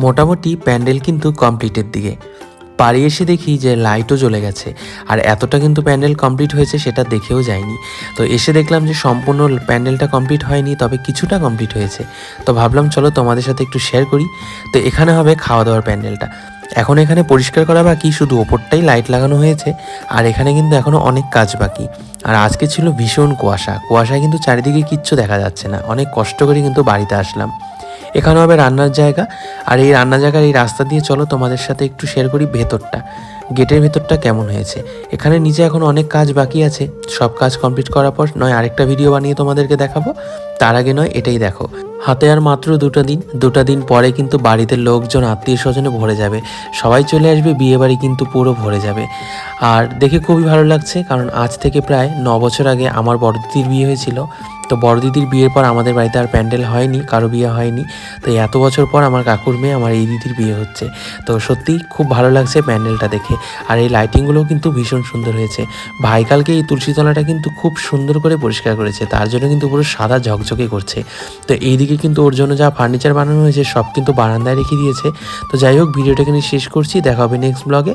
মোটামুটি প্যান্ডেল কিন্তু কমপ্লিটের দিকে। বাড়ি এসে দেখি যে লাইটও জ্বলে গেছে, আর এতটা কিন্তু প্যান্ডেল কমপ্লিট হয়েছে সেটা দেখেও যায়নি। তো এসে দেখলাম যে সম্পূর্ণ প্যান্ডেলটা কমপ্লিট হয়নি, তবে কিছুটা কমপ্লিট হয়েছে। তো ভাবলাম চলো তোমাদের সাথে একটু শেয়ার করি। তো এখানে হবে খাওয়া দাওয়ার প্যান্ডেলটা। এখন এখানে পরিষ্কার করা বাকি, শুধু ওপরটাই লাইট লাগানো হয়েছে, আর এখানে কিন্তু এখনও অনেক কাজ বাকি। আর আজকে ছিল ভীষণ কুয়াশায় কিন্তু চারিদিকে কিচ্ছু দেখা যাচ্ছে না। অনেক কষ্ট করে কিন্তু বাড়িতে আসলাম। এখানে হবে রান্নার জায়গা, আর এই রান্নার জায়গার এই রাস্তা দিয়ে চলো তোমাদের সাথে একটু শেয়ার করি ভেতরটা, গেটের ভেতরটা কেমন হয়েছে। এখানে নিচে এখন অনেক কাজ বাকি আছে, সব কাজ কমপ্লিট করার পর নয় আরেকটা ভিডিও বানিয়ে তোমাদেরকে দেখাবো, তার আগে নয় এটাই দেখো। হাতে আর মাত্র দুটা দিন পরে কিন্তু বাড়িতে লোকজন আত্মীয় স্বজনে ভরে যাবে, সবাই চলে আসবে, বিয়ে বাড়ি কিন্তু পুরো ভরে যাবে। আর দেখে খুবই ভালো লাগছে, কারণ আজ থেকে প্রায় 9 বছর আগে আমার বড় দিদির বিয়ে হয়েছিল। তো বড় দিদির বিয়ের পর আমাদের বাড়িতে আর প্যান্ডেল হয়নি, কারো বিয়ে হয়নি। তো এত বছর পর আমার কাকুর মেয়ে আমার এই দিদির বিয়ে হচ্ছে। তো সত্যিই খুব ভালো লাগছে প্যান্ডেলটা দেখে। আর এই লাইটিংগুলোও কিন্তু ভীষণ সুন্দর হয়েছে। ভাই কালকে এই তুলসীতলাটা কিন্তু খুব সুন্দর করে পরিষ্কার করেছে, তার জন্য কিন্তু পুরো সাদা ঝকঝকে করছে। তো এইদিকে কিন্তু ওর জন্য যা ফার্নিচার বানানো হয়েছে সব কিন্তু বারান্দায় রেখে দিয়েছে। তো যাই হোক, ভিডিওটা এখানে শেষ করছি, দেখা হবে নেক্সট ব্লগে।